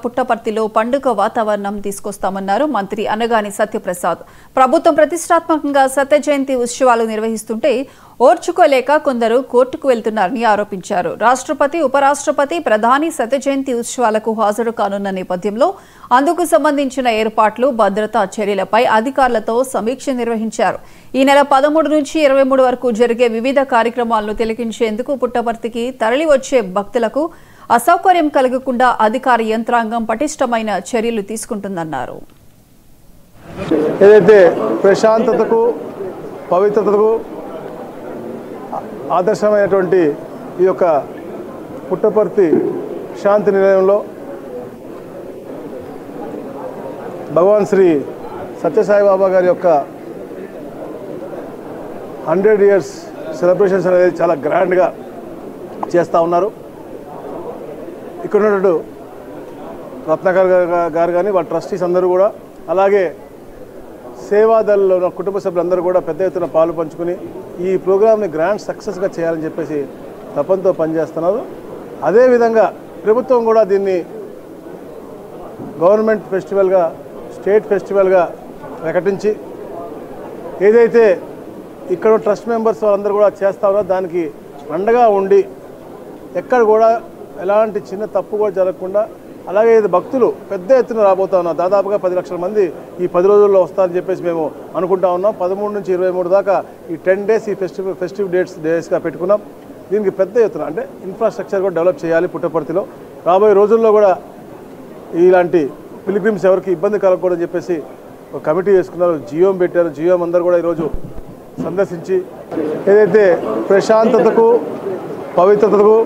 పుట్టపర్తిలో పండుగ వాతావరణం తీసుకొస్తామన్నారు మంత్రి అనగాని సత్యప్రసాద్. ప్రభుత్వం ప్రతిష్టాత్మకంగా సత్య జయంతి ఉత్సవాలు నిర్వహిస్తుంటే ఓర్చుకోలేక కొందరు కోర్టుకు వెళ్తున్నారని ఆరోపించారు. రాష్ట్రపతి, ఉపరాష్ట్రపతి, ప్రధాని సత్య జయంతి ఉత్సవాలకు హాజరు కానున్న నేపథ్యంలో అందుకు సంబంధించిన ఏర్పాట్లు, భద్రతా చర్యలపై అధికారులతో సమీక్ష నిర్వహించారు. ఈ నెల 13 నుంచి 23 వరకు జరిగే వివిధ కార్యక్రమాలను తిలకించేందుకు పుట్టపర్తికి తరలి వచ్చే భక్తులకు అసౌకర్యం కలగకుండా అధికార యంత్రాంగం పటిష్టమైన చర్యలు తీసుకుంటుందన్నారు. ఏదైతే ప్రశాంతతకు, పవిత్రతకు ఆదర్శమైనటువంటి ఈ యొక్క పుట్టపర్తి శాంతి నిలయంలో భగవాన్ శ్రీ సత్యసాయి బాబా గారి యొక్క 100 years సెలబ్రేషన్స్ అనేది చాలా గ్రాండ్గా చేస్తూ ఉన్నారు. ఇక్కడ ఉన్నటువంటి రత్నాకర్ గారు కానీ వాళ్ళ ట్రస్టీస్ అందరూ కూడా, అలాగే సేవాదల్లో ఉన్న కుటుంబ సభ్యులందరూ కూడా పెద్ద ఎత్తున పాలు పంచుకుని ఈ ప్రోగ్రామ్ని గ్రాండ్ సక్సెస్గా చేయాలని చెప్పేసి తపంతో పనిచేస్తున్నారు. అదేవిధంగా ప్రభుత్వం కూడా దీన్ని గవర్నమెంట్ ఫెస్టివల్గా, స్టేట్ ఫెస్టివల్గా ప్రకటించి ఏదైతే ఇక్కడ ట్రస్ట్ మెంబర్స్ వాళ్ళందరూ కూడా చేస్తా ఉన్నారో దానికి అండగా ఉండి ఎక్కడ కూడా ఎలాంటి చిన్న తప్పు కూడా జరగకుండా, అలాగే ఇది భక్తులు పెద్ద ఎత్తున రాబోతా ఉన్నారు. దాదాపుగా 10 లక్షల మంది ఈ 10 రోజుల్లో వస్తారని చెప్పేసి మేము అనుకుంటా ఉన్నాం. 13 నుంచి 23 దాకా ఈ 10 days ఈ ఫెస్టివ్ డేస్గా పెట్టుకున్నాం. దీనికి పెద్ద ఎత్తున అంటే ఇన్ఫ్రాస్ట్రక్చర్ కూడా డెవలప్ చేయాలి. పుట్టపర్తిలో రాబోయే రోజుల్లో కూడా ఇలాంటి పిలిగ్రిమ్స్ ఎవరికి ఇబ్బంది కలగకూడదని చెప్పేసి ఒక కమిటీ వేసుకున్నారు, జియోం పెట్టారు. జియోం అందరూ కూడా ఈరోజు సందర్శించి ఏదైతే ప్రశాంతతకు, పవిత్రతకు